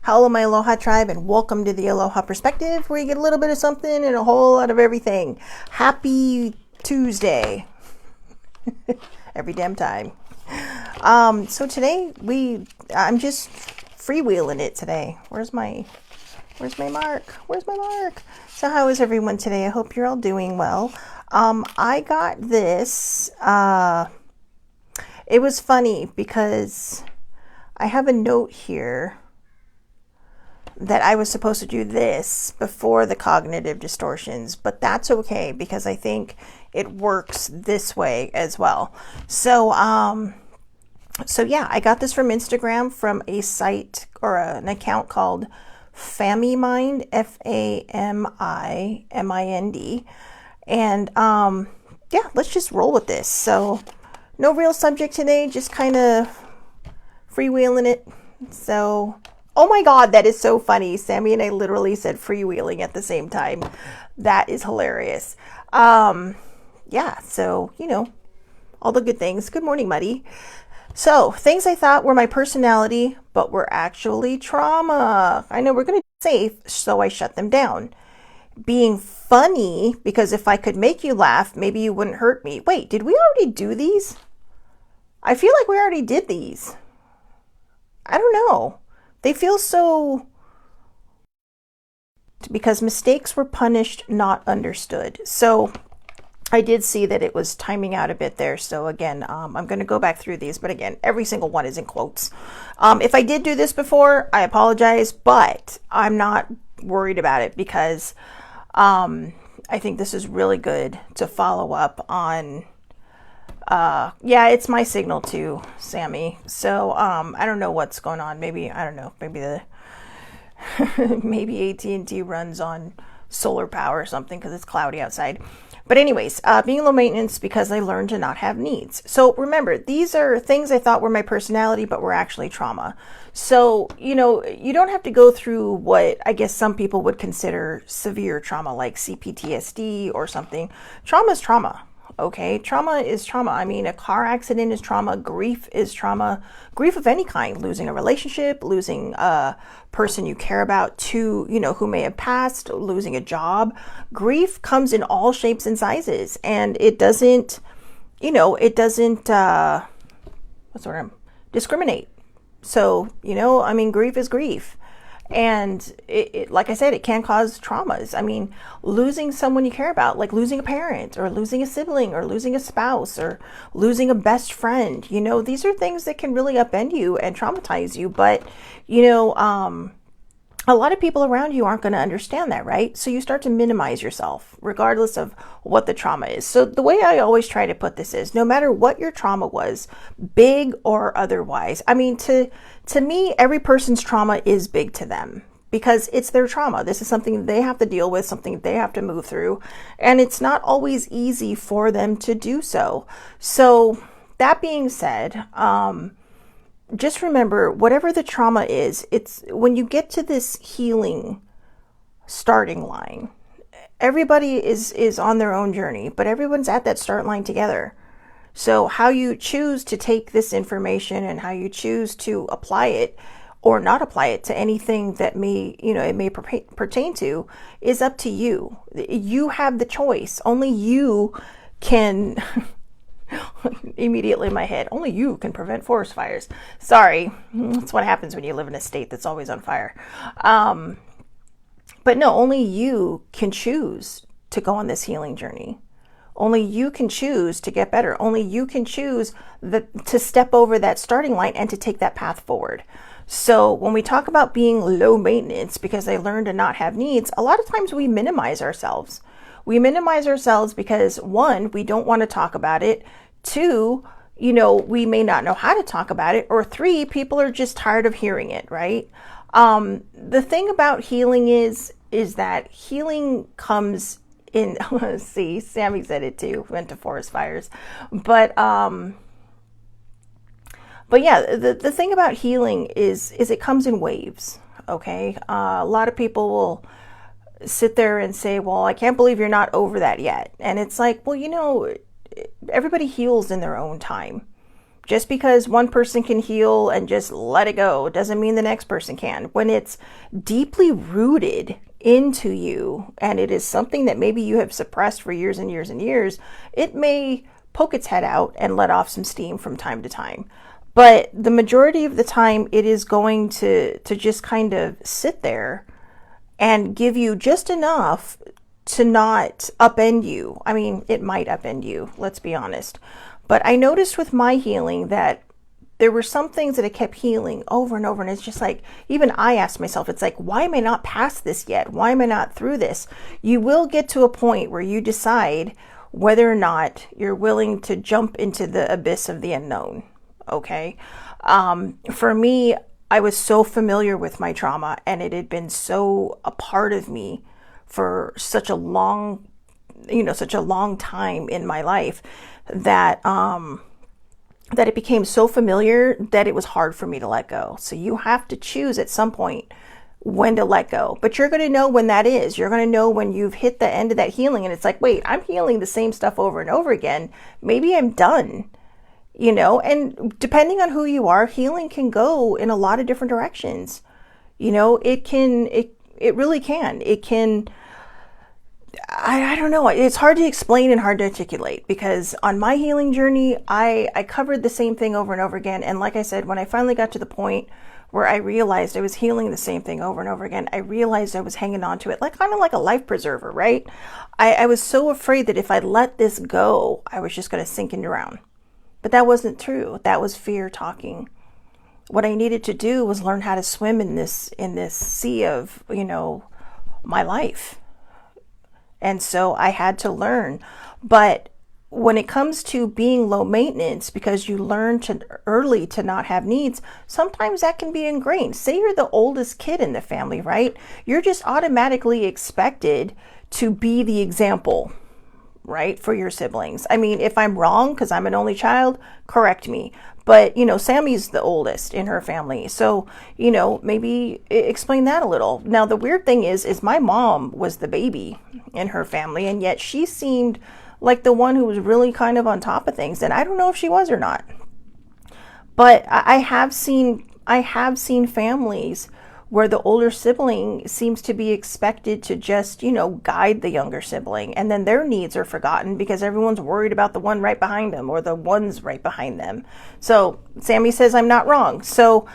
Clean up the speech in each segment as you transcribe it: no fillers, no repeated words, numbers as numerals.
Hello, my Aloha tribe, and welcome to the Aloha Perspective, where you get a little bit of something and a whole lot of everything. Happy Tuesday. Every damn time. So today I'm just freewheeling it today. Where's my mark? Where's my mark? So how is everyone today? I hope you're all doing well. I got this. It was funny because I have a note here that I was supposed to do this before the cognitive distortions, but that's okay because I think it works this way as well. So yeah, I got this from Instagram from a site or an account called FamiMind, FamiMind. And yeah, let's just roll with this. So no real subject today, just kind of freewheeling it. So oh my God, that is so funny. Sammy and I literally said freewheeling at the same time. That is hilarious. Yeah, so, all the good things. Good morning, Muddy. So, things I thought were my personality, but were actually trauma. I know we're going to be safe, so I shut them down. Being funny, because if I could make you laugh, maybe you wouldn't hurt me. Wait, did we already do these? I feel like we already did these. I don't know. They feel so, because mistakes were punished, not understood. So I did see that it was timing out a bit there. So again, I'm going to go back through these, but again, every single one is in quotes. If I did do this before, I apologize, but I'm not worried about it because I think this is really good to follow up on. Yeah, it's my signal too, Sammy. So, I don't know what's going on. Maybe, I don't know, maybe maybe AT&T runs on solar power or something because it's cloudy outside. But anyways, being low maintenance because I learned to not have needs. So remember, these are things I thought were my personality, but were actually trauma. So, you don't have to go through what I guess some people would consider severe trauma, like CPTSD or something. Trauma is trauma. Okay, trauma is trauma. I mean, a car accident is trauma. Grief is trauma. Grief of any kind, losing a relationship, losing a person you care about who may have passed, losing a job. Grief comes in all shapes and sizes, and it doesn't discriminate. So, grief is grief. And it, like I said, it can cause traumas. I mean, losing someone you care about, like losing a parent or losing a sibling or losing a spouse or losing a best friend, these are things that can really upend you and traumatize you. But, a lot of people around you aren't going to understand that, right? So you start to minimize yourself regardless of what the trauma is. So the way I always try to put this is, no matter what your trauma was, big or otherwise, I mean, to me, every person's trauma is big to them because it's their trauma. This is something they have to deal with, something they have to move through, and it's not always easy for them to do so. So that being said, just remember, whatever the trauma is, it's when you get to this healing starting line, everybody is on their own journey, but everyone's at that start line together. So how you choose to take this information and how you choose to apply it or not apply it to anything that it may pertain to is up to you. You have the choice. Only you can immediately in my head, only you can prevent forest fires. Sorry, that's what happens when you live in a state that's always on fire. But no, only you can choose to go on this healing journey. Only you can choose to get better. Only you can choose to step over that starting line and to take that path forward. So when we talk about being low maintenance because I learned to not have needs, a lot of times we minimize ourselves. We minimize ourselves because, one, we don't want to talk about it. Two, we may not know how to talk about it. Or three, people are just tired of hearing it, right? The thing about healing is that healing comes in, see, Sammy said it too, went to forest fires. But yeah, the thing about healing is it comes in waves, okay? A lot of people will sit there and say, well, I can't believe you're not over that yet. And it's like, well, everybody heals in their own time. Just because one person can heal and just let it go doesn't mean the next person can. When it's deeply rooted into you and it is something that maybe you have suppressed for years and years and years, it may poke its head out and let off some steam from time to time. But the majority of the time, it is going to just kind of sit there and give you just enough to not upend you. I mean, it might upend you, let's be honest. But I noticed with my healing that there were some things that I kept healing over and over. And it's just like, even I asked myself, it's like, why am I not past this yet? Why am I not through this? You will get to a point where you decide whether or not you're willing to jump into the abyss of the unknown. Okay. For me, I was so familiar with my trauma and it had been so a part of me for such a long time in my life that, that it became so familiar that it was hard for me to let go. So you have to choose at some point when to let go, but you're going to know when that is. You're going to know when you've hit the end of that healing and it's like, wait, I'm healing the same stuff over and over again. Maybe I'm done. And depending on who you are, healing can go in a lot of different directions. It really can. It can, I don't know. It's hard to explain and hard to articulate because on my healing journey, I covered the same thing over and over again. And like I said, when I finally got to the point where I realized I was healing the same thing over and over again, I realized I was hanging on to it, like kind of like a life preserver, right? I was so afraid that if I let this go, I was just going to sink and drown. But that wasn't true. That was fear talking. What I needed to do was learn how to swim in this sea of, my life. And so I had to learn. But when it comes to being low maintenance, because you learn early to not have needs, sometimes that can be ingrained. Say you're the oldest kid in the family, right? You're just automatically expected to be the example, right, for your siblings. I mean, if I'm wrong, because I'm an only child, correct me. But, Sammy's the oldest in her family. So, maybe explain that a little. Now, the weird thing is my mom was the baby in her family, and yet she seemed like the one who was really kind of on top of things. And I don't know if she was or not. But I have seen families where the older sibling seems to be expected to just, guide the younger sibling. And then their needs are forgotten because everyone's worried about the one right behind them or the ones right behind them. So Sammy says, I'm not wrong. So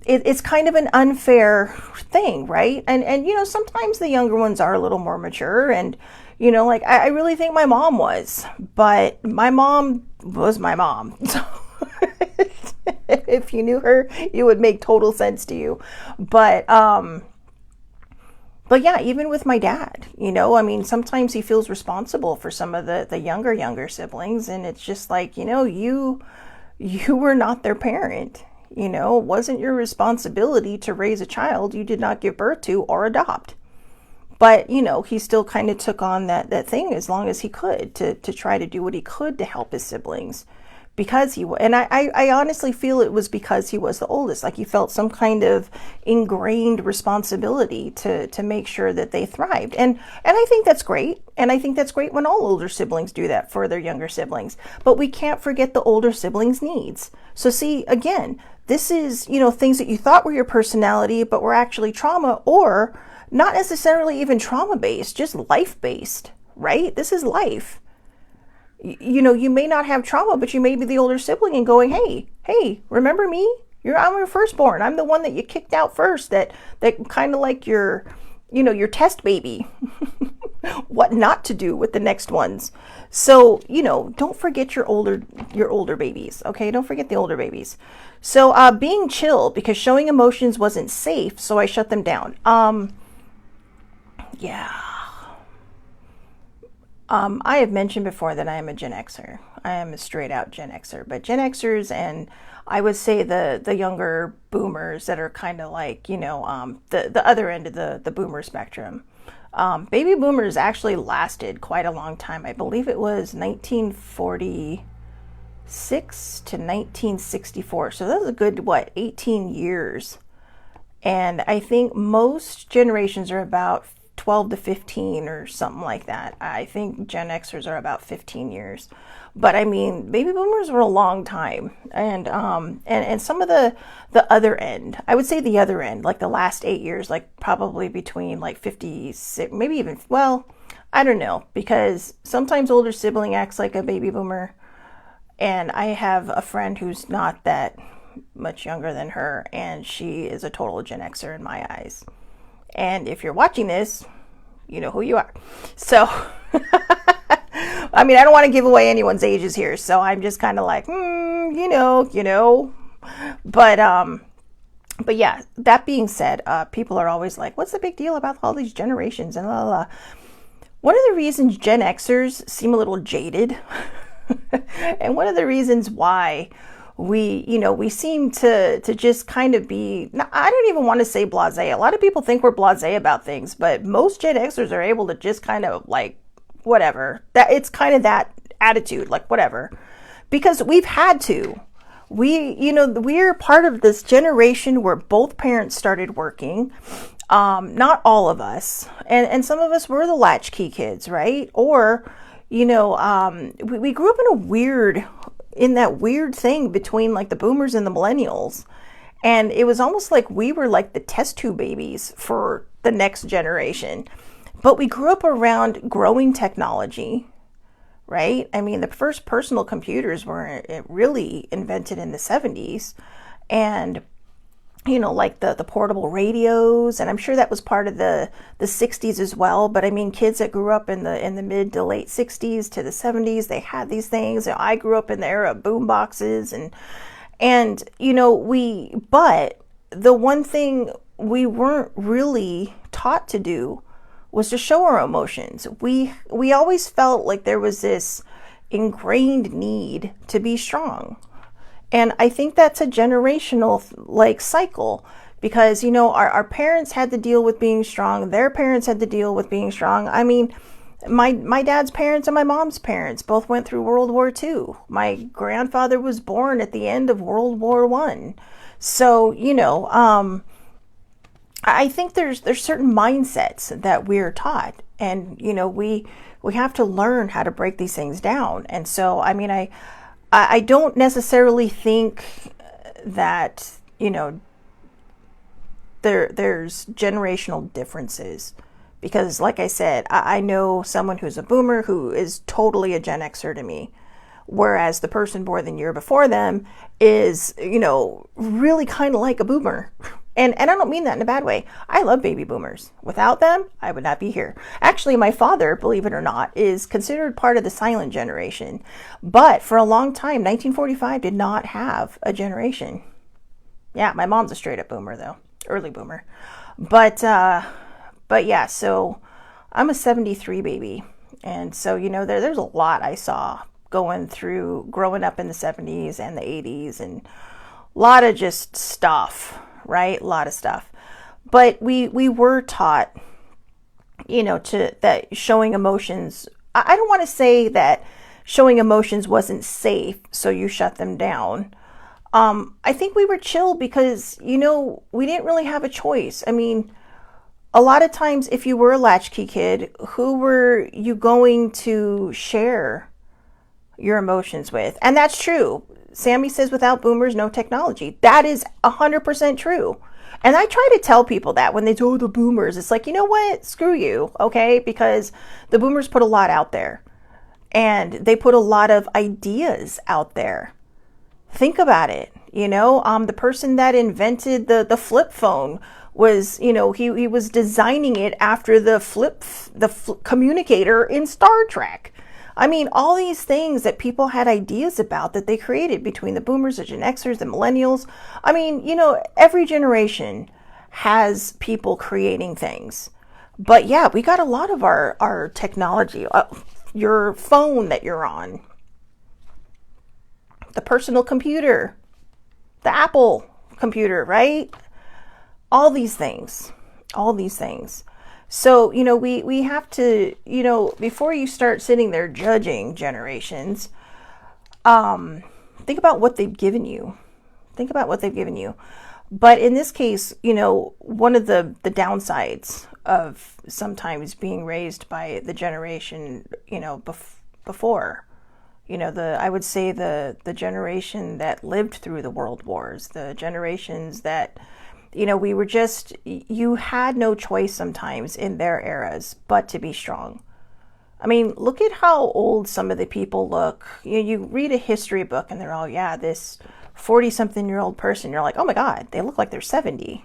it's kind of an unfair thing, right? And sometimes the younger ones are a little more mature and, like I really think my mom was, but my mom was my mom. So if you knew her, it would make total sense to you. But yeah, even with my dad, sometimes he feels responsible for some of the younger siblings. And it's just like, you were not their parent. It wasn't your responsibility to raise a child you did not give birth to or adopt. But, he still kind of took on that thing as long as he could to try to do what he could to help his siblings. Because I honestly feel it was because he was the oldest. Like he felt some kind of ingrained responsibility to make sure that they thrived. And I think that's great. And I think that's great when all older siblings do that for their younger siblings. But we can't forget the older siblings' needs. So see, again, this is, things that you thought were your personality, but were actually trauma, or not necessarily even trauma-based, just life-based, right? This is life. You may not have trauma, but you may be the older sibling and going, hey, remember me? I'm your firstborn. I'm the one that you kicked out first, that kind of like your test baby, what not to do with the next ones. So, don't forget your older babies. Okay. Don't forget the older babies. So, being chill because showing emotions wasn't safe. So I shut them down. Yeah. I have mentioned before that I am a Gen Xer. I am a straight out Gen Xer, but Gen Xers and I would say the younger boomers that are kind of like, the other end of the boomer spectrum. Baby boomers actually lasted quite a long time. I believe it was 1946 to 1964. So that was a good, 18 years. And I think most generations are about 12 to 15 or something like that. I think Gen Xers are about 15 years. But I mean, baby boomers were a long time. And some of the other end, I would say the other end, like the last 8 years, like probably between like 56, maybe even, well, I don't know, because sometimes older sibling acts like a baby boomer. And I have a friend who's not that much younger than her, and she is a total Gen Xer in my eyes. And if you're watching this, you know who you are. So, I mean, I don't want to give away anyone's ages here, so I'm just kind of like, you know. But yeah, that being said, people are always like, what's the big deal about all these generations and la la la. One of the reasons Gen Xers seem a little jaded, and one of the reasons why we seem to just kind of be, I don't even want to say blasé. A lot of people think we're blasé about things, but most Gen Xers are able to just kind of like, whatever. That it's kind of that attitude, like whatever. Because we've had to. We're part of this generation where both parents started working. Not all of us. And some of us were the latchkey kids, right? Or, we grew up in that weird thing between like the boomers and the millennials. And it was almost like we were like the test tube babies for the next generation. But we grew up around growing technology, right? I mean, the first personal computers were really invented in the 70s. And, like the portable radios, and I'm sure that was part of the 60s as well. But I mean, kids that grew up in the mid to late 60s to the 70s, they had these things. I grew up in the era of boom boxes, and but the one thing we weren't really taught to do was to show our emotions. We always felt like there was this ingrained need to be strong. And I think that's a generational like cycle, because our parents had to deal with being strong, their parents had to deal with being strong. I mean, my dad's parents and my mom's parents both went through World War II. My grandfather was born at the end of World War I. So, I think there's certain mindsets that we're taught, and we have to learn how to break these things down. And so, I mean, I don't necessarily think that there's generational differences, because like I said, I know someone who's a boomer who is totally a Gen Xer to me, whereas the person born the year before them is really kind of like a boomer. And I don't mean that in a bad way. I love baby boomers. Without them, I would not be here. Actually, my father, believe it or not, is considered part of the silent generation. But for a long time, 1945 did not have a generation. Yeah, my mom's a straight up boomer though. Early boomer. But yeah, so I'm a 73 baby. And so, there's a lot I saw growing up in the 70s and the 80s, and a lot of just stuff. Right? A lot of stuff. But we were taught, that showing emotions, I don't want to say that showing emotions wasn't safe, so you shut them down. I think we were chill because, we didn't really have a choice. I mean, a lot of times if you were a latchkey kid, who were you going to share your emotions with? And that's true. Sammy says without boomers, no technology. That is 100% true. And I try to tell people that when they say, oh, the boomers, it's like, you know what? Screw you, okay? Because the boomers put a lot out there. And they put a lot of ideas out there. Think about it. The person that invented the flip phone was, he was designing it after the communicator in Star Trek. I mean, all these things that people had ideas about that they created between the boomers, the Gen Xers, the millennials. I mean, every generation has people creating things. But yeah, we got a lot of our technology, your phone that you're on, the personal computer, the Apple computer, right? All these things. So, we have to, before you start sitting there judging generations, think about what they've given you. But in this case, one of the downsides of sometimes being raised by the generation, before, I would say the generation that lived through the world wars, the generations that, we were just, you had no choice sometimes in their eras but to be strong. I mean, look at how old some of the people look. You read a history book and they're all, yeah, this 40-something-year-old person. You're like, oh my God, they look like they're 70.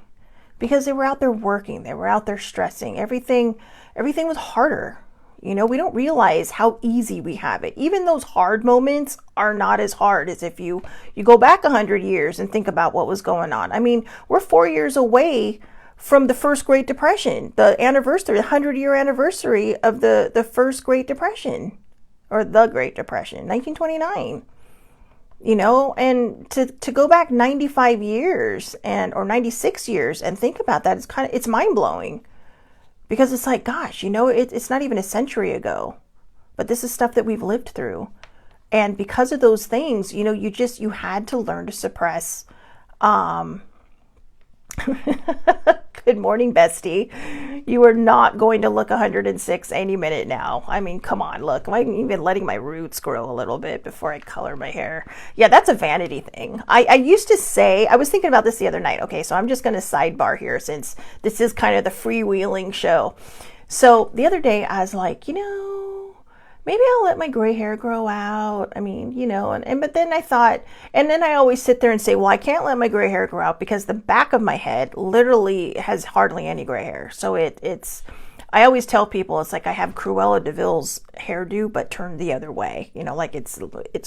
Because they were out there working. They were out there stressing. Everything was harder. We don't realize how easy we have it. Even those hard moments are not as hard as if you go back 100 years and think about what was going on. I mean, we're 4 years away from the first Great Depression, the 100-year anniversary of the first Great Depression, or the Great Depression, 1929. And to go back 95 years or 96 years and think about that, it's mind blowing, because it's like, gosh, it's not even a century ago, but this is stuff that we've lived through. And because of those things, you had to learn to suppress, Good morning, bestie. You are not going to look 106 any minute now. I mean, come on, look. I'm even letting my roots grow a little bit before I color my hair. Yeah, that's a vanity thing. I used to say, I was thinking about this the other night. Okay, so I'm just going to sidebar here since this is kind of the freewheeling show. So the other day I was like, maybe I'll let my gray hair grow out. I mean, but then I thought, and then I always sit there and say, well, I can't let my gray hair grow out because the back of my head literally has hardly any gray hair. So I always tell people it's like I have Cruella de Vil's hairdo, but turned the other way. Like it's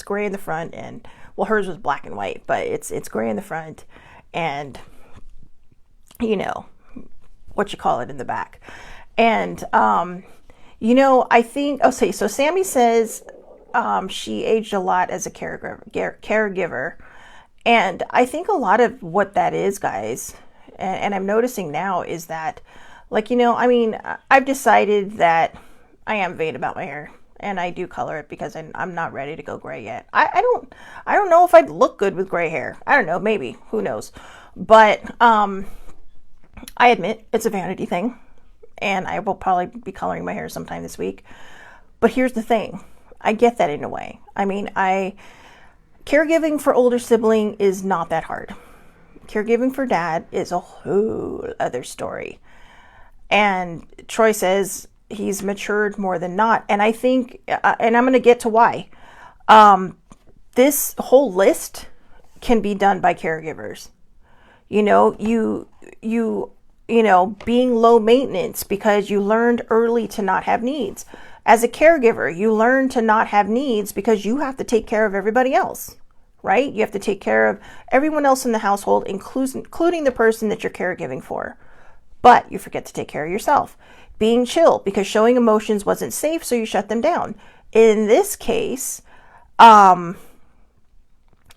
gray in the front, and well, hers was black and white, but it's gray in the front, and what you call it in the back. And I think, so Sammy says she aged a lot as a caregiver. And I think a lot of what that is, guys, and I'm noticing now, is that, I've decided that I am vain about my hair. And I do color it because I'm not ready to go gray yet. I don't know if I'd look good with gray hair. I don't know, maybe. Who knows? But I admit it's a vanity thing. And I will probably be coloring my hair sometime this week. But here's the thing. I get that in a way. I mean, caregiving for older sibling is not that hard. Caregiving for dad is a whole other story. And Troy says he's matured more than not. And I think, and I'm going to get to why. This whole list can be done by caregivers. Being low maintenance because you learned early to not have needs. As a caregiver, you learn to not have needs because you have to take care of everybody else, right? You have to take care of everyone else in the household, including the person that you're caregiving for. But you forget to take care of yourself. Being chill because showing emotions wasn't safe, so you shut them down. In this case, you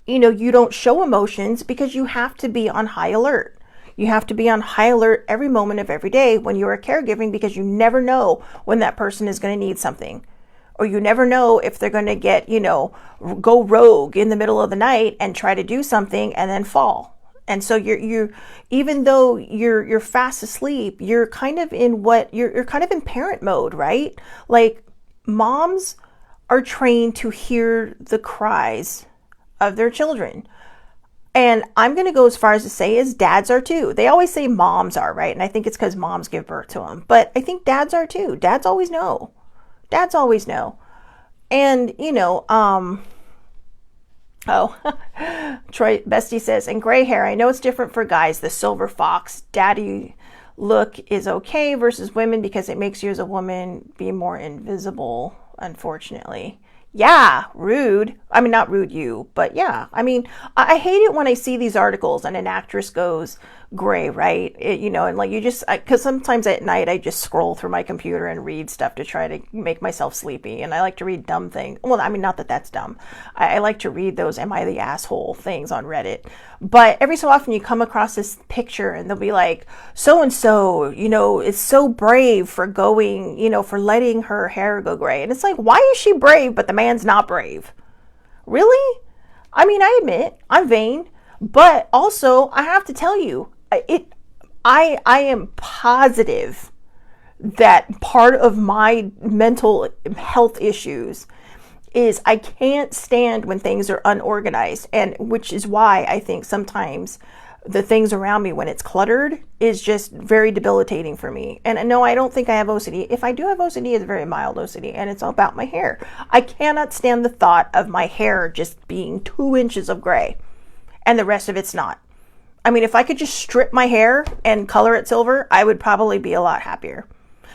don't show emotions because you have to be on high alert. You have to be on high alert every moment of every day when you are caregiving, because you never know when that person is going to need something. Or you never know if they're going to get, go rogue in the middle of the night and try to do something and then fall. And so you're even though you're fast asleep, you're kind of in you're kind of in parent mode, right? Like, moms are trained to hear the cries of their children. And I'm going to go as far as to say is dads are too. They always say moms are, right? And I think it's because moms give birth to them. But I think dads are too. Dads always know. Dads always know. And, Troy Bestie says, and gray hair, I know it's different for guys. The silver fox daddy look is okay versus women because it makes you as a woman be more invisible, unfortunately. Yeah, rude. I mean, not rude you, but yeah. I mean, I hate it when I see these articles and an actress goes gray, right? And like because sometimes at night I just scroll through my computer and read stuff to try to make myself sleepy. And I like to read dumb things. Well, I mean, not that that's dumb. I like to read those "Am I the asshole?" things on Reddit. But every so often you come across this picture and they'll be like, so-and-so, is so brave for going, for letting her hair go gray. And it's like, why is she brave, but the man's not brave? Really? I mean, I admit I'm vain, But also, I have to tell you, I am positive that part of my mental health issues is I can't stand when things are unorganized, and which is why I think sometimes the things around me when it's cluttered is just very debilitating for me. And no, I don't think I have OCD. If I do have OCD, it's very mild OCD, and it's all about my hair. I cannot stand the thought of my hair just being 2 inches of gray and the rest of it's not. I mean, if I could just strip my hair and color it silver, I would probably be a lot happier.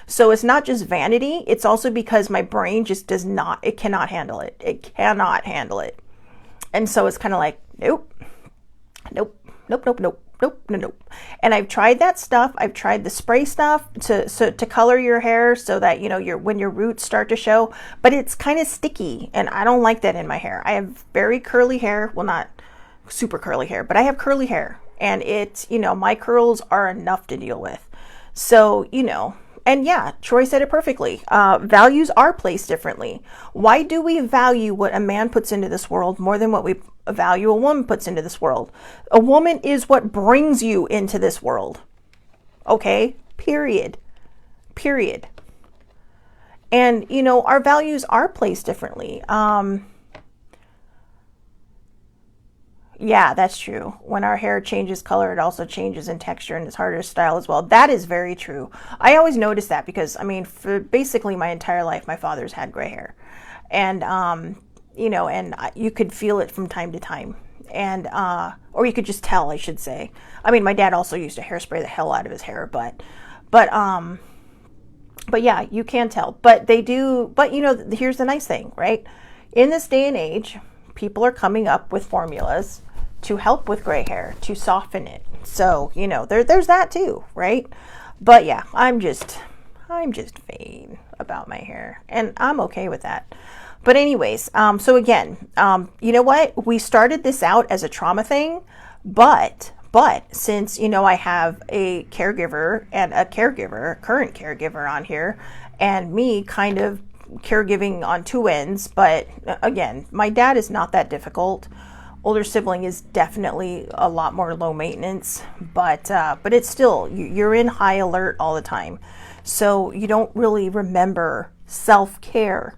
So it's not just vanity, it's also because my brain just does not, it cannot handle it. It cannot handle it. And so it's kind of like, nope, nope, nope, nope, nope, nope, no, nope. And I've tried that stuff. I've tried the spray stuff to color your hair so that, you know, when your roots start to show, but it's kind of sticky and I don't like that in my hair. I have very curly hair. Well, not super curly hair, but I have curly hair, and it's, you know, my curls are enough to deal with. So, you know, and yeah, Troy said it perfectly. Values are placed differently. Why do we value what a man puts into this world more than what we value a woman puts into this world? A woman is what brings you into this world. Okay? Period. Period. And, you know, our values are placed differently. Yeah, that's true. When our hair changes color, it also changes in texture and it's harder to style as well. That is very true. I always notice that because, I mean, for basically my entire life, my father's had gray hair. And, you know, and you could feel it from time to time. And, or you could just tell, I should say. I mean, my dad also used to hairspray the hell out of his hair, but yeah, you can tell. But they do, but you know, here's the nice thing, right? In this day and age, people are coming up with formulas to help with gray hair, to soften it. So, you know, there's that too, right? But yeah, I'm just vain about my hair, and I'm okay with that. But anyways, so again, you know what? We started this out as a trauma thing, but since, you know, I have a caregiver and a current caregiver on here, and me kind of caregiving on two ends, but again, my dad is not that difficult. Older sibling is definitely a lot more low maintenance, but it's still, you're in high alert all the time. So you don't really remember self-care,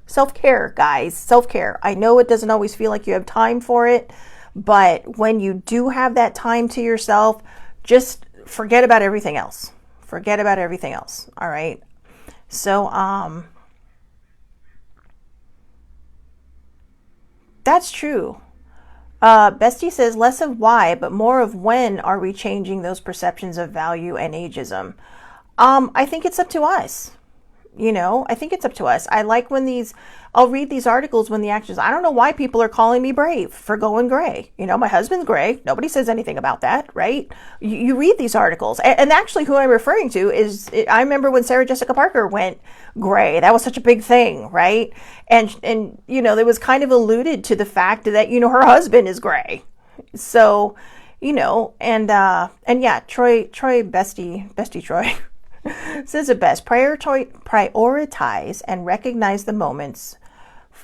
guys, self-care. I know it doesn't always feel like you have time for it, but when you do have that time to yourself, just forget about everything else. Forget about everything else. All right. So, that's true. Bestie says less of why, but more of when are we changing those perceptions of value and ageism? I think it's up to us. You know, I think it's up to us. I like when I'll read these articles when the actors, I don't know why people are calling me brave for going gray. You know, my husband's gray. Nobody says anything about that, right? You read these articles. And actually who I'm referring to is, I remember when Sarah Jessica Parker went gray. That was such a big thing, right? And you know, there was kind of alluded to the fact that, you know, her husband is gray. So, you know, and yeah, Troy, bestie Troy. Says it best. Prioritize and recognize the moments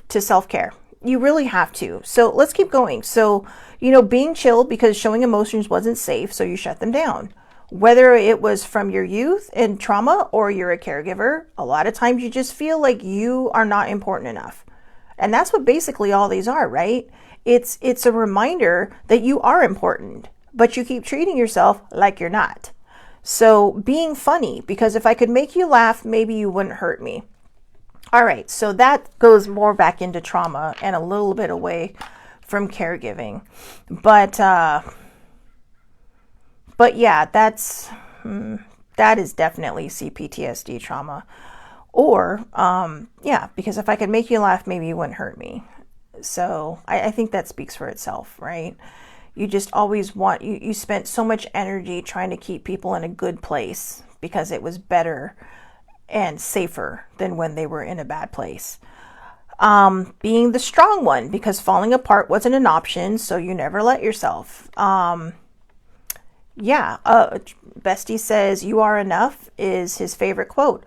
to self-care. You really have to. So let's keep going. So, you know, being chilled because showing emotions wasn't safe, so you shut them down. Whether it was from your youth and trauma or you're a caregiver, a lot of times you just feel like you are not important enough. And that's what basically all these are, right? It's a reminder that you are important, but you keep treating yourself like you're not. So being funny, because if I could make you laugh, maybe you wouldn't hurt me. All right, so that goes more back into trauma and a little bit away from caregiving. But yeah, that is definitely CPTSD trauma. Or, yeah, because if I could make you laugh, maybe you wouldn't hurt me. So I think that speaks for itself, right? You just always want, you spent so much energy trying to keep people in a good place because it was better and safer than when they were in a bad place. Being the strong one because falling apart wasn't an option, so you never let yourself. Bestie says, "You are enough" is his favorite quote.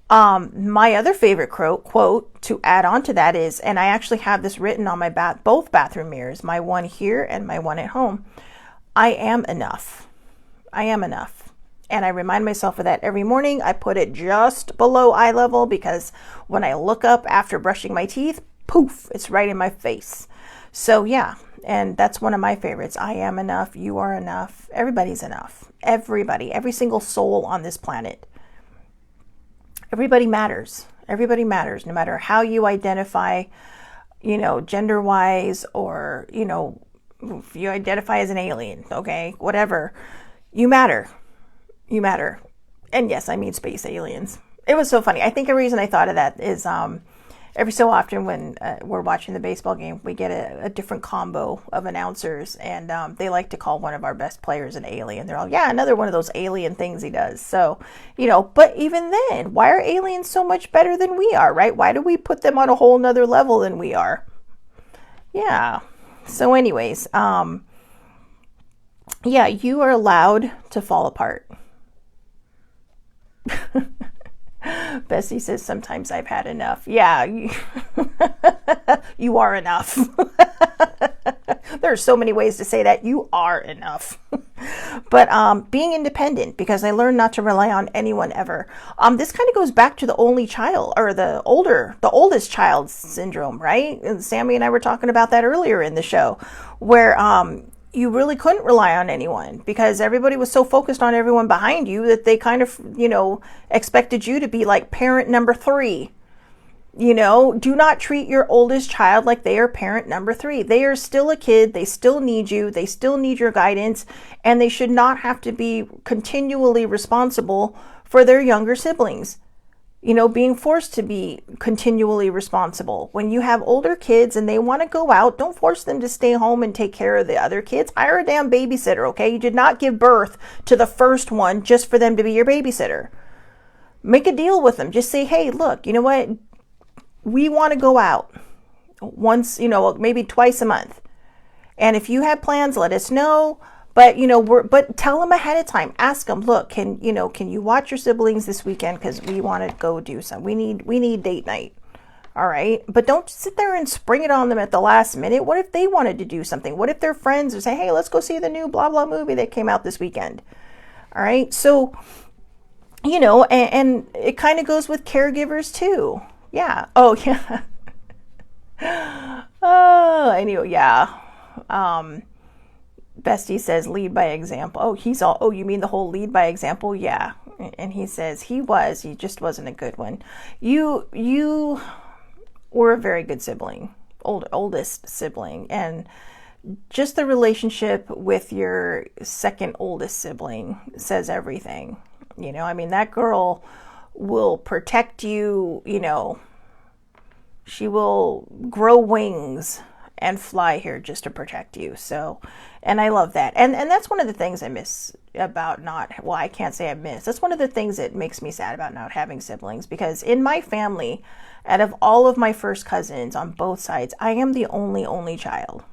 My other favorite quote to add on to that is, and I actually have this written on my both bathroom mirrors, my one here and my one at home. I am enough. I am enough. And I remind myself of that every morning. I put it just below eye level because when I look up after brushing my teeth, poof, it's right in my face. So yeah, and that's one of my favorites. I am enough. You are enough. Everybody's enough. Everybody, every single soul on this planet. Everybody matters. Everybody matters, no matter how you identify, gender-wise, or, if you identify as an alien, okay, whatever. You matter. You matter. And yes, I mean space aliens. It was so funny. I think a reason I thought of that is every so often when we're watching the baseball game, we get a different combo of announcers, and they like to call one of our best players an alien. They're all, yeah, another one of those alien things he does. So, but even then, why are aliens so much better than we are, right? Why do we put them on a whole nother level than we are? Yeah. So anyways, yeah, you are allowed to fall apart. Bessie says, sometimes I've had enough. Yeah, you are enough. There are so many ways to say that. You are enough. But being independent, because I learned not to rely on anyone ever. This kind of goes back to the only child, or the oldest child syndrome, right? And Sammy and I were talking about that earlier in the show, where you really couldn't rely on anyone because everybody was so focused on everyone behind you that they kind of, expected you to be like parent number 3. Do not treat your oldest child like they are parent number 3. They are still a kid. They still need you. They still need your guidance, and they should not have to be continually responsible for their younger siblings. Being forced to be continually responsible. When you have older kids and they want to go out, don't force them to stay home and take care of the other kids. Hire a damn babysitter, okay? You did not give birth to the first one just for them to be your babysitter. Make a deal with them. Just say, hey, look, you know what? We want to go out once, maybe twice a month. And if you have plans, let us know. But, but tell them ahead of time. Ask them, look, can you watch your siblings this weekend? Because we want to go do some. We need date night. All right. But don't sit there and spring it on them at the last minute. What if they wanted to do something? What if their friends are saying, hey, let's go see the new blah, blah movie that came out this weekend? All right. So, and it kind of goes with caregivers too. Yeah. Oh, yeah. Oh, anyway, yeah. Bestie says lead by example. Oh, you mean the whole lead by example? Yeah. And he says he just wasn't a good one. You were a very good sibling, oldest sibling, and just the relationship with your second oldest sibling says everything. That girl will protect you, she will grow wings and fly here just to protect you. So, and I love that. And that's one of the things I miss about I can't say I miss. That's one of the things that makes me sad about not having siblings, because in my family, out of all of my first cousins on both sides, I am the only child.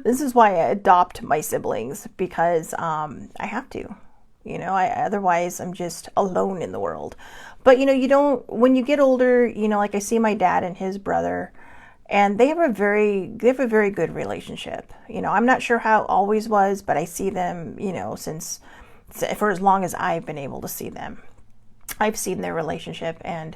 This is why I adopt my siblings, because I have to. Otherwise I'm just alone in the world. But when you get older, like I see my dad and his brother, and they have a very good relationship. I'm not sure how it always was, but I see them, since for as long as I've been able to see them. I've seen their relationship, and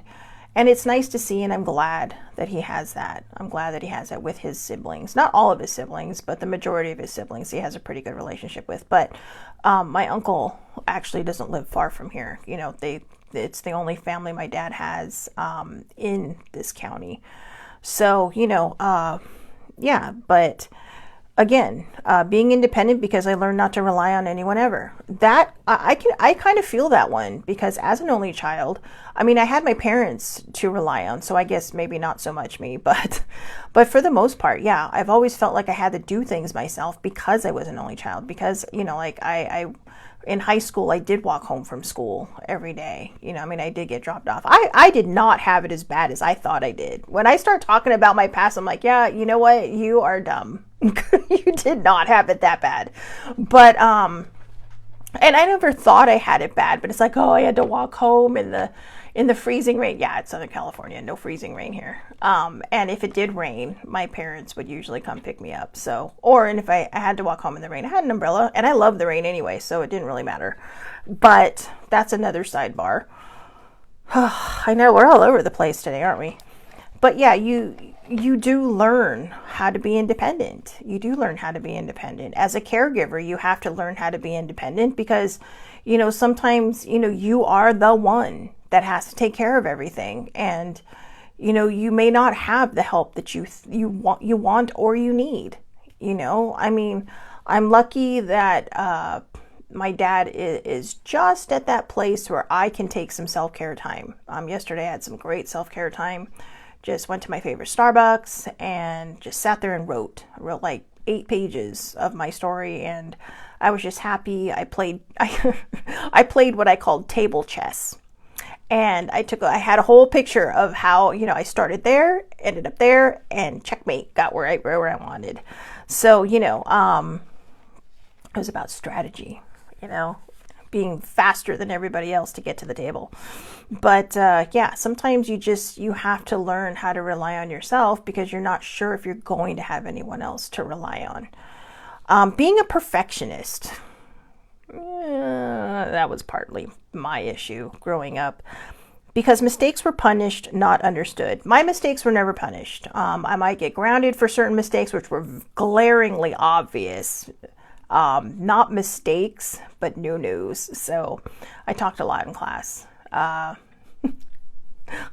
it's nice to see, and I'm glad that he has that. I'm glad that he has that with his siblings. Not all of his siblings, but the majority of his siblings he has a pretty good relationship with. But my uncle actually doesn't live far from here. It's the only family my dad has in this county. So, yeah, but again, being independent, because I learned not to rely on anyone ever. That I kind of feel that one, because as an only child, I had my parents to rely on, so I guess maybe not so much me, but for the most part, yeah, I've always felt like I had to do things myself because I was an only child, because, like I in high school, I did walk home from school every day. I did get dropped off. I did not have it as bad as I thought I did. When I start talking about my past, I'm like, yeah, you know what? You are dumb. You did not have it that bad. But And I never thought I had it bad, but it's like, oh, I had to walk home in the freezing rain. Yeah, it's Southern California, no freezing rain here. And if it did rain, my parents would usually come pick me up. So, and if I had to walk home in the rain, I had an umbrella, and I love the rain anyway, so it didn't really matter. But that's another sidebar. I know we're all over the place today, aren't we? But yeah, you do learn how to be independent. You do learn how to be independent. As a caregiver, you have to learn how to be independent because, sometimes, you are the one that has to take care of everything. And, you may not have the help that you want or you need. I mean, I'm lucky that my dad is just at that place where I can take some self-care time. Yesterday I had some great self-care time. Just went to my favorite Starbucks and just sat there and wrote like 8 pages of my story, and I was just happy. I played what I called table chess. And I had a whole picture of how, I started there, ended up there, and checkmate, got where I wanted. So, it was about strategy, being faster than everybody else to get to the table. But yeah, sometimes you have to learn how to rely on yourself because you're not sure if you're going to have anyone else to rely on. Being a perfectionist, that was partly my issue growing up because mistakes were punished, not understood. My mistakes were never punished. I might get grounded for certain mistakes, which were glaringly obvious. Not mistakes, but new news. So I talked a lot in class. I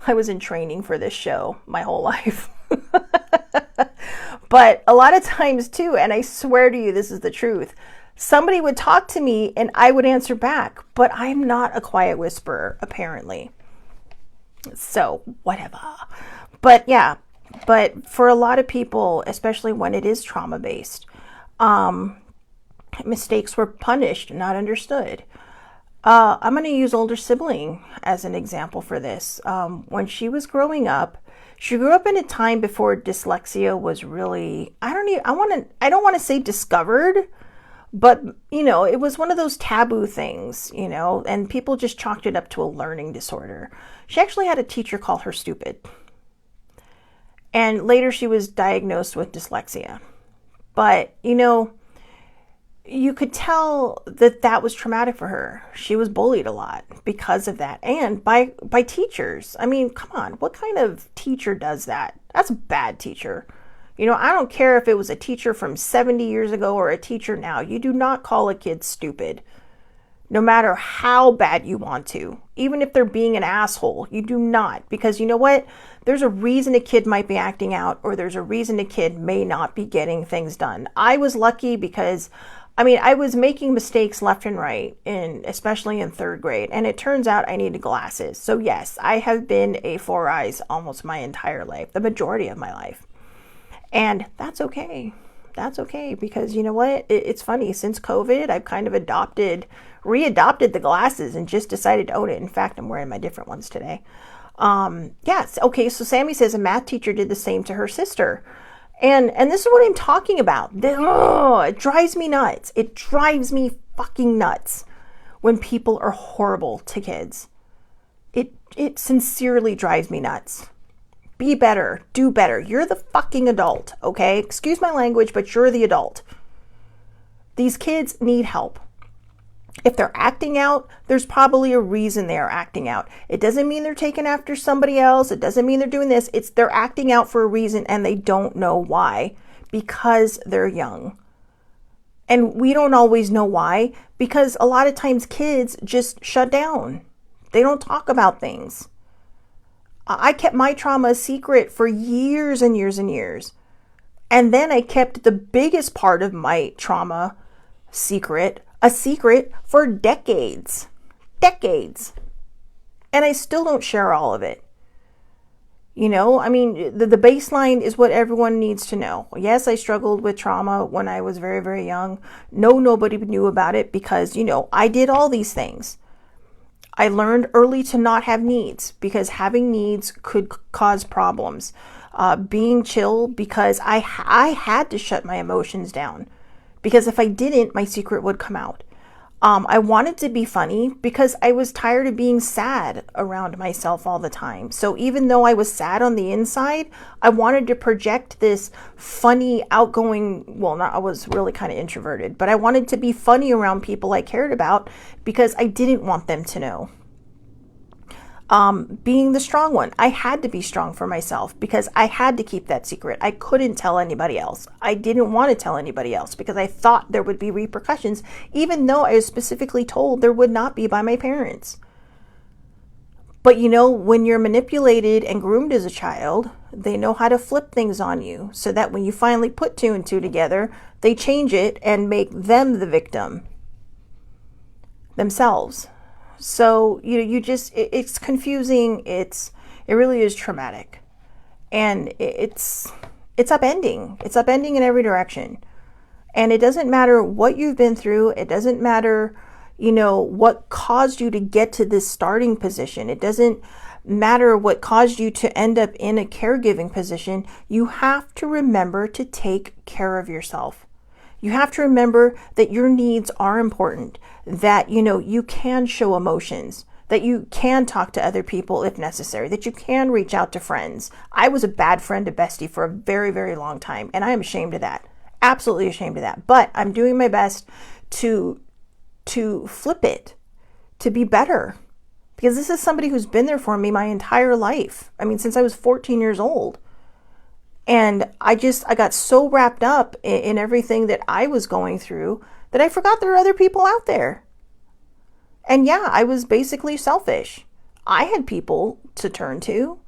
was in training for this show my whole life. But a lot of times too, and I swear to you, this is the truth, somebody would talk to me and I would answer back, but I'm not a quiet whisperer, apparently. So whatever. But yeah, but for a lot of people, especially when it is trauma-based, mistakes were punished, not understood. I'm going to use older sibling as an example for this. When she was growing up, she grew up in a time before dyslexia was really, I don't want to say discovered, but it was one of those taboo things, and people just chalked it up to a learning disorder. She actually had a teacher call her stupid. And later she was diagnosed with dyslexia. But, you could tell that was traumatic for her. She was bullied a lot because of that, and by teachers. I mean, come on, what kind of teacher does that? That's a bad teacher. I don't care if it was a teacher from 70 years ago or a teacher now. You do not call a kid stupid, no matter how bad you want to. Even if they're being an asshole, you do not. Because you know what? There's a reason a kid might be acting out, or there's a reason a kid may not be getting things done. I was lucky because I was making mistakes left and right, especially in 3rd grade, and it turns out I needed glasses. So yes, I have been a 4 eyes almost my entire life, the majority of my life. And that's okay. That's okay, because you know what? It's funny. Since COVID, I've kind of readopted the glasses and just decided to own it. In fact, I'm wearing my different ones today. Yes. Okay. So Sammy says a math teacher did the same to her sister. And this is what I'm talking about. It drives me nuts. It drives me fucking nuts when people are horrible to kids. It sincerely drives me nuts. Be better. Do better. You're the fucking adult, okay? Excuse my language, but you're the adult. These kids need help. If they're acting out, there's probably a reason they are acting out. It doesn't mean they're taking after somebody else. It doesn't mean they're doing this. They're acting out for a reason and they don't know why, because they're young. And we don't always know why, because a lot of times kids just shut down. They don't talk about things. I kept my trauma a secret for years and years and years. And then I kept the biggest part of my trauma a secret for decades. And I still don't share all of it. The baseline is what everyone needs to know. Yes, I struggled with trauma when I was very, very young. No, nobody knew about it because, I did all these things. I learned early to not have needs because having needs could cause problems. Being chill because I had to shut my emotions down. Because if I didn't, my secret would come out. I wanted to be funny because I was tired of being sad around myself all the time. So even though I was sad on the inside, I wanted to project this funny, outgoing, well, not, I was really kind of introverted, but I wanted to be funny around people I cared about because I didn't want them to know. Being the strong one. I had to be strong for myself because I had to keep that secret. I couldn't tell anybody else. I didn't want to tell anybody else because I thought there would be repercussions, even though I was specifically told there would not be by my parents. But you know, when you're manipulated and groomed as a child, they know how to flip things on you so that when you finally put two and two together, they change it and make them the victim themselves. So you just it's confusing. It really is traumatic, and it's upending. It's upending in every direction, and it doesn't matter what you've been through. It doesn't matter, what caused you to get to this starting position. It doesn't matter what caused you to end up in a caregiving position. You have to remember to take care of yourself. You have to remember that your needs are important, that, you can show emotions, that you can talk to other people if necessary, that you can reach out to friends. I was a bad friend to Bestie for a very, very long time, and I am ashamed of that. Absolutely ashamed of that. But I'm doing my best to flip it, to be better, because this is somebody who's been there for me my entire life. I mean, since I was 14 years old. And I got so wrapped up in everything that I was going through that I forgot there are other people out there. And yeah, I was basically selfish. I had people to turn to,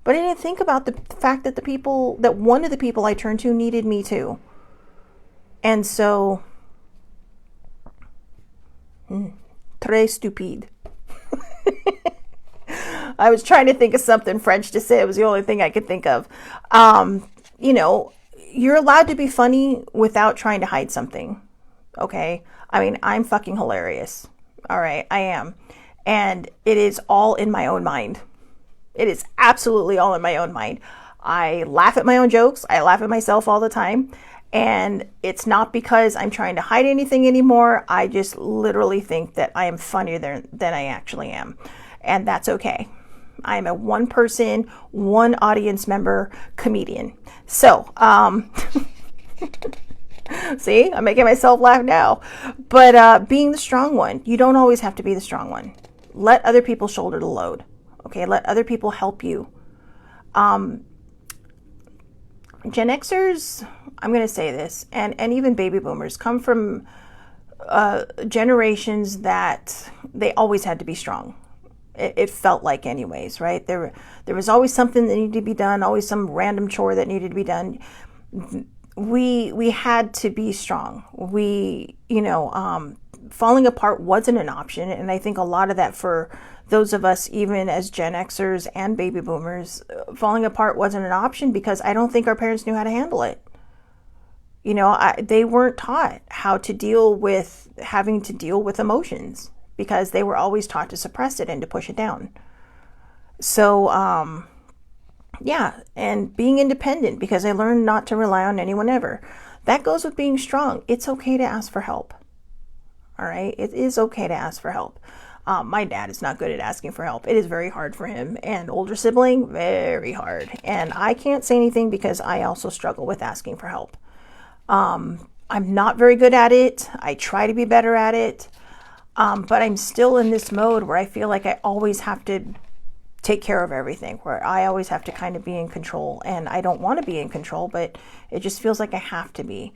but I didn't think about the fact that one of the people I turned to needed me too. And so, très stupide. I was trying to think of something French to say. It was the only thing I could think of. You're allowed to be funny without trying to hide something. Okay? I mean, I'm fucking hilarious. All right, I am. And it is all in my own mind. It is absolutely all in my own mind. I laugh at my own jokes. I laugh at myself all the time. And it's not because I'm trying to hide anything anymore. I just literally think that I am funnier than I actually am. And that's okay. I'm a one person, one audience member comedian. So, see, I'm making myself laugh now. But being the strong one, you don't always have to be the strong one. Let other people shoulder the load. Okay, let other people help you. Gen Xers, I'm going to say this, and even baby boomers come from generations that they always had to be strong. It felt like anyways, right? There was always something that needed to be done, always some random chore that needed to be done. We had to be strong. Falling apart wasn't an option. And I think a lot of that for those of us, even as Gen Xers and baby boomers, falling apart wasn't an option because I don't think our parents knew how to handle it. They weren't taught how to deal with having to deal with emotions, because they were always taught to suppress it and to push it down. So, and being independent, because I learned not to rely on anyone ever. That goes with being strong. It's okay to ask for help. All right? It is okay to ask for help. My dad is not good at asking for help. It is very hard for him. And older sibling, very hard. And I can't say anything because I also struggle with asking for help. I'm not very good at it. I try to be better at it. But I'm still in this mode where I feel like I always have to take care of everything, where I always have to kind of be in control. And I don't want to be in control, but it just feels like I have to be.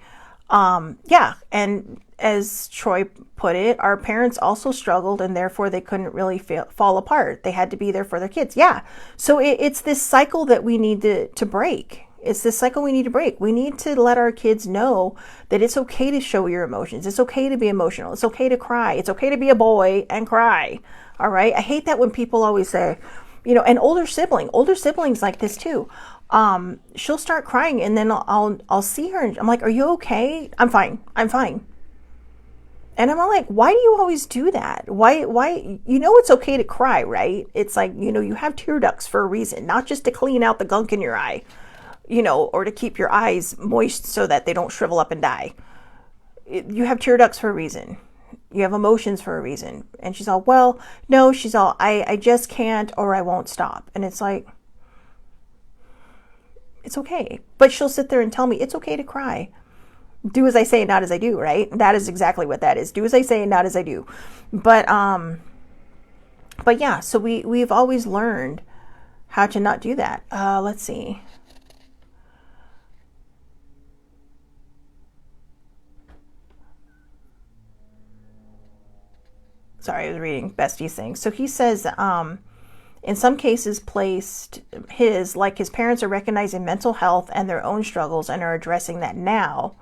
And as Troy put it, our parents also struggled, and therefore they couldn't really fall apart. They had to be there for their kids. Yeah. So it's this cycle that we need to break. It's this cycle we need to break. We need to let our kids know that it's okay to show your emotions. It's okay to be emotional. It's okay to cry. It's okay to be a boy and cry. All right. I hate that when people always say, an older siblings like this too. She'll start crying, and then I'll see her and I'm like, "Are you okay?" "I'm fine. I'm fine." And I'm like, "Why do you always do that? Why, it's okay to cry, right? It's like, you have tear ducts for a reason, not just to clean out the gunk in your eye. Or to keep your eyes moist so that they don't shrivel up and die. You have tear ducts for a reason. You have emotions for a reason. And she's all, well, no, she's all, I just can't, or I won't stop. And it's like, it's okay. But she'll sit there and tell me it's okay to cry. Do as I say, not as I do, right? That is exactly what that is. Do as I say, not as I do. But yeah, so we've always learned how to not do that. Let's see. Sorry, I was reading Bestie's thing. So he says, in some cases placed like his parents are recognizing mental health and their own struggles and are addressing that now.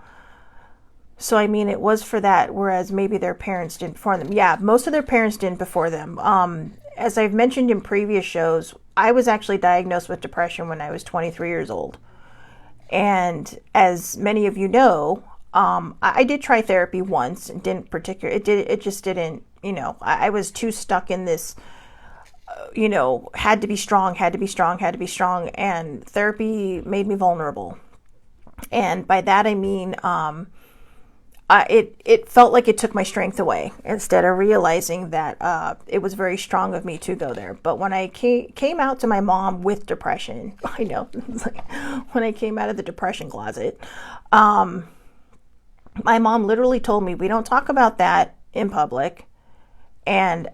So, I mean, it was for that, whereas maybe their parents didn't before them. Yeah, most of their parents didn't before them. As I've mentioned in previous shows, I was actually diagnosed with depression when I was 23 years old. And as many of you know, I did try therapy once and didn't it just didn't, I was too stuck in this, had to be strong, had to be strong, had to be strong. And therapy made me vulnerable. And by that, I mean, it felt like it took my strength away instead of realizing that it was very strong of me to go there. But when I came out to my mom with depression, I know, like when I came out of the depression closet, my mom literally told me, we don't talk about that in public. And,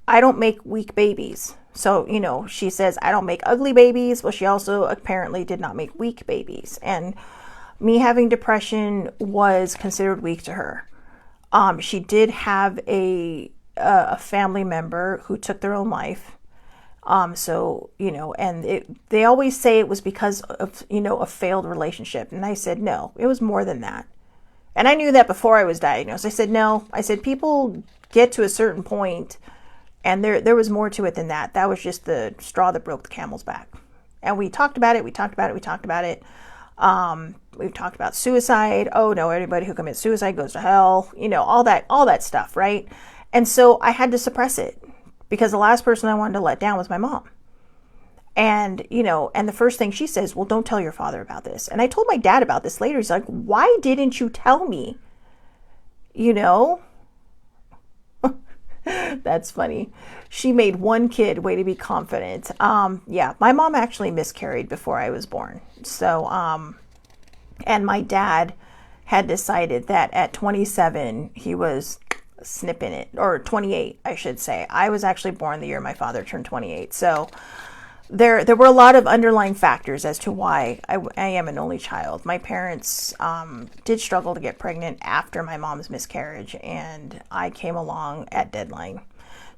I don't make weak babies. So, she says, I don't make ugly babies. Well, she also apparently did not make weak babies. And me having depression was considered weak to her. She did have a family member who took their own life. So, and they always say it was because of, a failed relationship. And I said, no, it was more than that. And I knew that before I was diagnosed. I said, no, people get to a certain point and there was more to it than that. That was just the straw that broke the camel's back. And we talked about it. We've talked about suicide. Oh no, everybody who commits suicide goes to hell. All that stuff, right? And so I had to suppress it because the last person I wanted to let down was my mom. And, and the first thing she says, well, don't tell your father about this. And I told my dad about this later. He's like, why didn't you tell me? That's funny. She made one kid way to be confident. Yeah, my mom actually miscarried before I was born. So, and my dad had decided that at 27, he was snipping it, or 28, I should say. I was actually born the year my father turned 28. So there were a lot of underlying factors as to why I am an only child. My parents did struggle to get pregnant after my mom's miscarriage, and I came along at deadline.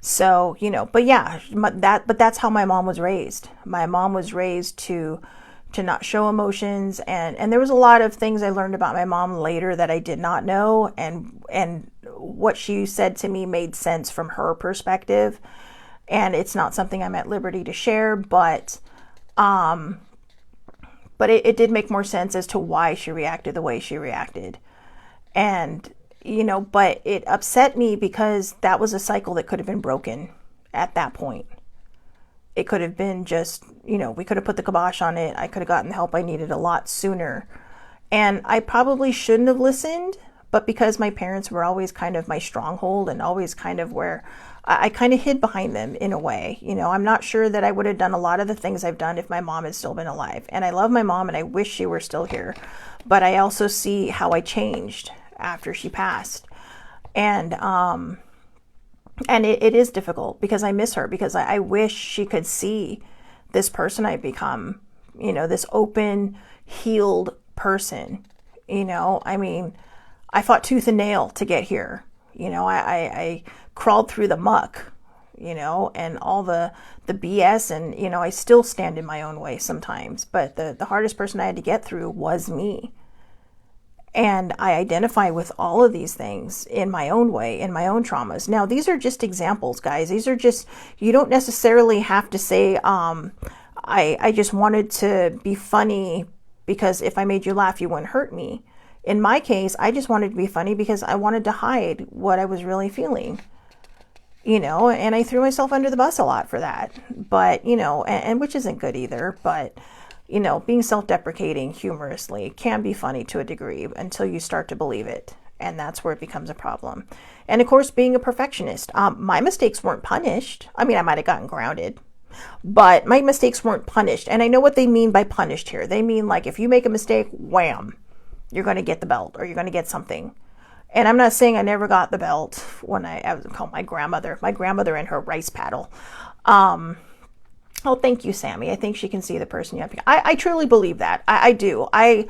So, but yeah, but that's how my mom was raised. My mom was raised to not show emotions, and there was a lot of things I learned about my mom later that I did not know, and what she said to me made sense from her perspective. And it's not something I'm at liberty to share, but it did make more sense as to why she reacted the way she reacted. And, but it upset me because that was a cycle that could have been broken at that point. It could have been just, we could have put the kibosh on it. I could have gotten the help I needed a lot sooner. And I probably shouldn't have listened, but because my parents were always kind of my stronghold and always kind of where I kind of hid behind them in a way. I'm not sure that I would have done a lot of the things I've done if my mom had still been alive. And I love my mom and I wish she were still here. But I also see how I changed after she passed. And it is difficult because I miss her, because I wish she could see this person I've become, this open, healed person. I mean, I fought tooth and nail to get here. I crawled through the muck, and all the BS, and, I still stand in my own way sometimes, but the hardest person I had to get through was me. And I identify with all of these things in my own way, in my own traumas. Now, these are just examples, guys. These are just, you don't necessarily have to say, I just wanted to be funny because if I made you laugh, you wouldn't hurt me. In my case, I just wanted to be funny because I wanted to hide what I was really feeling, and I threw myself under the bus a lot for that. But, and which isn't good either, but, being self-deprecating humorously can be funny to a degree until you start to believe it. And that's where it becomes a problem. And of course, being a perfectionist, my mistakes weren't punished. I mean, I might have gotten grounded, but my mistakes weren't punished. And I know what they mean by punished here. They mean like if you make a mistake, wham, you're going to get the belt or you're going to get something. And I'm not saying I never got the belt when I was called my grandmother and her rice paddle. Oh, thank you, Sammy. I think she can see the person you have. I truly believe that. I do. I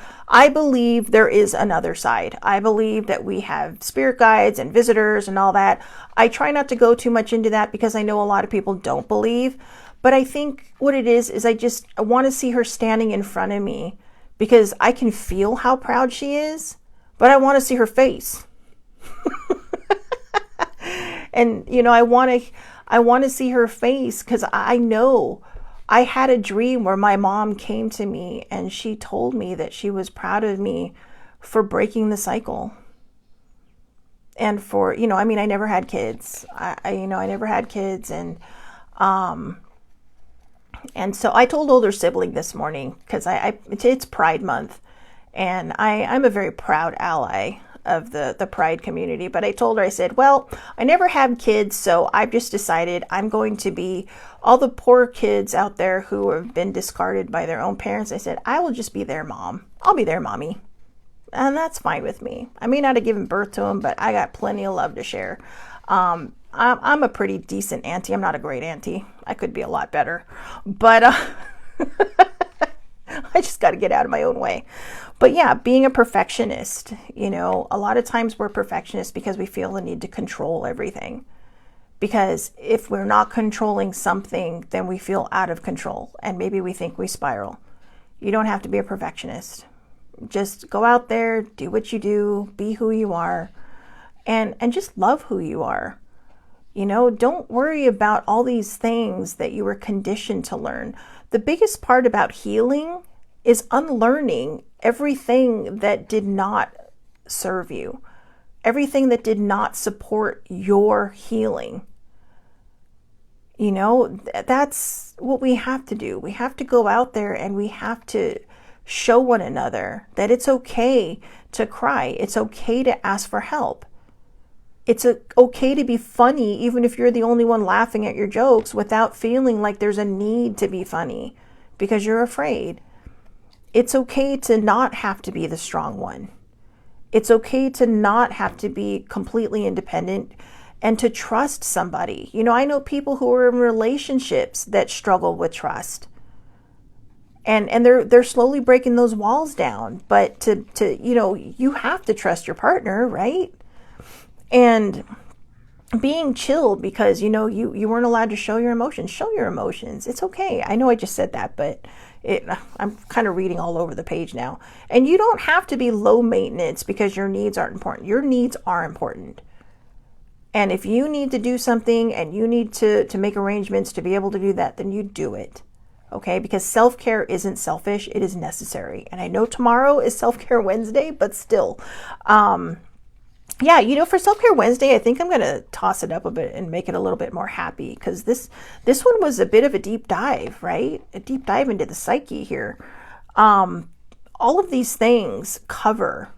believe there is another side. I believe that we have spirit guides and visitors and all that. I try not to go too much into that because I know a lot of people don't believe. But I think what it is I want to see her standing in front of me because I can feel how proud she is, but I want to see her face. And, you know, I want to see her face because I know I had a dream where my mom came to me and she told me that she was proud of me for breaking the cycle. And for, you know, I mean, I never had kids. I never had kids. And so I told older sibling this morning because it's Pride Month and I'm a very proud ally of the Pride community. But I told her, I said, well, I never had kids, so I've just decided I'm going to be all the poor kids out there who have been discarded by their own parents. I said, I will just be their mom. I'll be their mommy. And that's fine with me. I may not have given birth to them, but I got plenty of love to share. I'm a pretty decent auntie. I'm not a great auntie. I could be a lot better. But I just got to get out of my own way. But yeah, being a perfectionist, you know, a lot of times we're perfectionists because we feel the need to control everything. Because if we're not controlling something, then we feel out of control and maybe we think we spiral. You don't have to be a perfectionist. Just go out there, do what you do, be who you are, and just love who you are. You know, don't worry about all these things that you were conditioned to learn. The biggest part about healing is unlearning everything that did not serve you, everything that did not support your healing. You know, that's what we have to do. We have to go out there and we have to show one another that it's okay to cry. It's okay to ask for help. It's okay to be funny, even if you're the only one laughing at your jokes without feeling like there's a need to be funny because you're afraid. It's okay to not have to be the strong one. It's okay to not have to be completely independent and to trust somebody. You know, I know people who are in relationships that struggle with trust. And they're slowly breaking those walls down. But to you know, you have to trust your partner, right? And being chilled because, you know, you weren't allowed to show your emotions. Show your emotions. It's okay. I know I just said that, but I'm kind of reading all over the page now. And you don't have to be low maintenance because your needs aren't important. Your needs are important. And if you need to do something and you need to make arrangements to be able to do that, then you do it. Okay? Because self-care isn't selfish. It is necessary. And I know tomorrow is Self-Care Wednesday, but still, yeah, you know, for Self-Care Wednesday, I think I'm going to toss it up a bit and make it a little bit more happy because this one was a bit of a deep dive, right? A deep dive into the psyche here. All of these things cover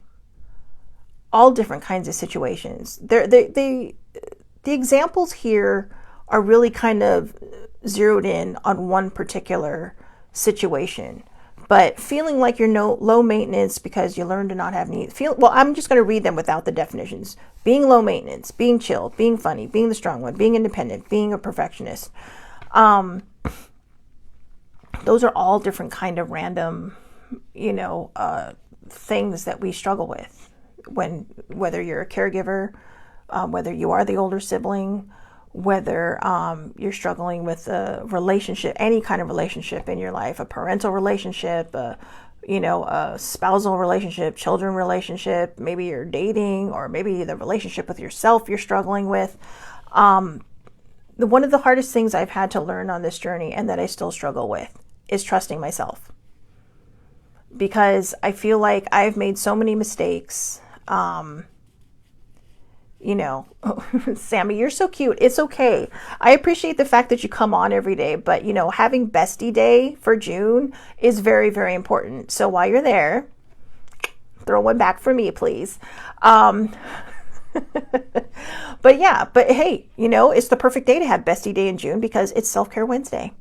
all different kinds of situations. The examples here are really kind of zeroed in on one particular situation. But feeling like you're low maintenance because you learn to not have needs. Well, I'm just going to read them without the definitions. Being low maintenance, being chill, being funny, being the strong one, being independent, being a perfectionist. Those are all different kind of random, you know, things that we struggle with. Whether you're a caregiver, whether you are the older sibling, whether you're struggling with a relationship, any kind of relationship in your life, a parental relationship, a spousal relationship, children relationship, maybe you're dating, or maybe the relationship with yourself you're struggling with. One of the hardest things I've had to learn on this journey, and that I still struggle with, is trusting myself. Because I feel like I've made so many mistakes. You know, Sammy, you're so cute. It's okay. I appreciate the fact that you come on every day, but, you know, having Bestie Day for June is very, very important. So while you're there, Throw one back for me, please. Um, but yeah, but hey, it's the perfect day to have Bestie Day in June because it's Self-Care Wednesday.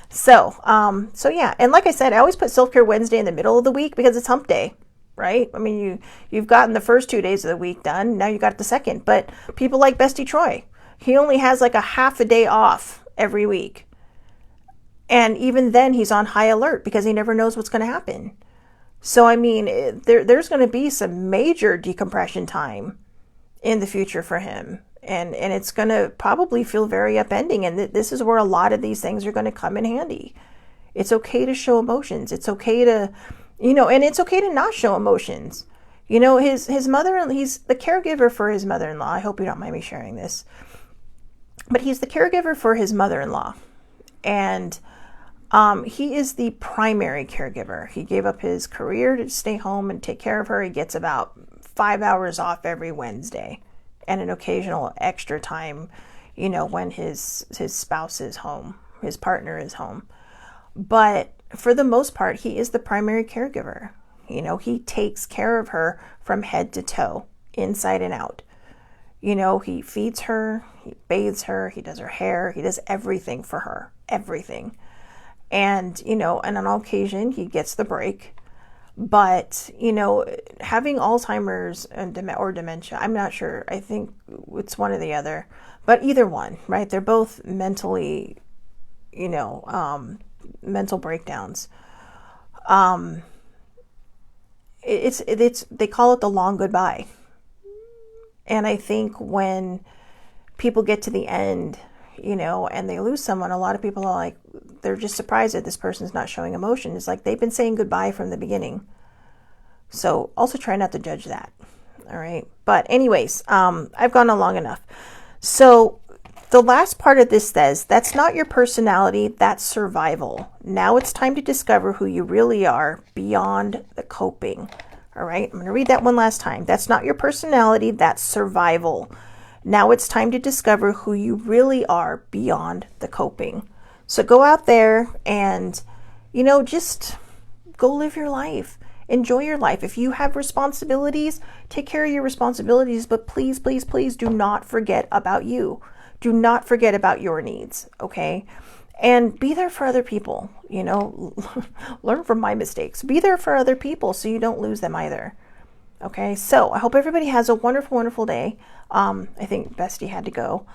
So yeah, and like I said, I always put Self-Care Wednesday in the middle of the week because it's hump day, right? I mean, you've gotten the first 2 days of the week done. Now you got the second. But people like Bestie Troy, he only has like a half a day off every week. And even then he's on high alert because he never knows what's going to happen. So, I mean, there's going to be some major decompression time in the future for him. And it's going to probably feel very upending. And this is where a lot of these things are going to come in handy. It's okay to show emotions. It's okay to, and it's okay to not show emotions. His mother, he's the caregiver for his mother-in-law. I hope you don't mind me sharing this. But he's the caregiver for his mother-in-law. And he is the primary caregiver. He gave up his career to stay home and take care of her. He gets about 5 hours off every Wednesday and an occasional extra time, when his spouse is home, his partner is home. But for the most part, he is the primary caregiver. He takes care of her from head to toe, inside and out. He feeds her, he bathes her, he does her hair, he does everything for her, everything. And, and on occasion, he gets the break. But, having Alzheimer's or dementia, I'm not sure. I think it's one or the other. But either one, right? They're both mentally, mental breakdowns. It's they call it the long goodbye. And I think when people get to the end, and they lose someone, a lot of people are like, they're just surprised that this person's not showing emotion. It's like they've been saying goodbye from the beginning. So also try not to judge that. All right. But anyways, I've gone on long enough. So the last part of this says, that's not your personality, that's survival. Now it's time to discover who you really are beyond the coping. All right. I'm going to read that one last time. That's not your personality, that's survival. Now it's time to discover who you really are beyond the coping. So go out there and, just go live your life. Enjoy your life. If you have responsibilities, take care of your responsibilities, but please, please, please do not forget about you. Do not forget about your needs, okay? And be there for other people, learn from my mistakes. Be there for other people so you don't lose them either. Okay, so I hope everybody has a wonderful, wonderful day. I think Bestie had to go.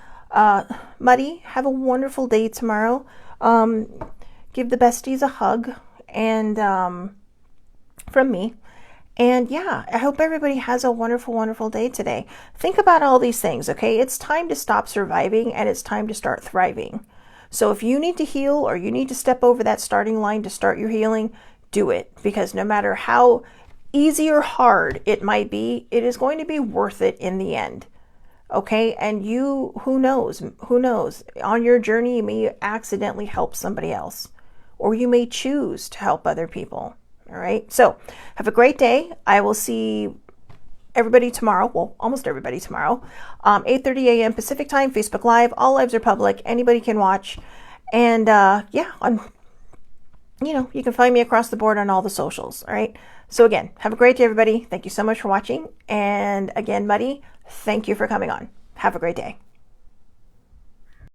Muddy, have a wonderful day tomorrow. Give the besties a hug and from me. And yeah, I hope everybody has a wonderful, wonderful day today. Think about all these things, okay? It's time to stop surviving and it's time to start thriving. So if you need to heal or you need to step over that starting line to start your healing, do it. Because no matter how easy or hard it might be, it is going to be worth it in the end. Okay, and who knows, on your journey, you may accidentally help somebody else, or you may choose to help other people. All right, so have a great day. I will see everybody tomorrow, well, almost everybody tomorrow, 8:30 a.m. Pacific time, Facebook Live. All lives are public. Anybody can watch. And yeah, you can find me across the board on all the socials. All right, so again, have a great day, everybody. Thank you so much for watching. And again, Muddy, thank you for coming on. Have a great day.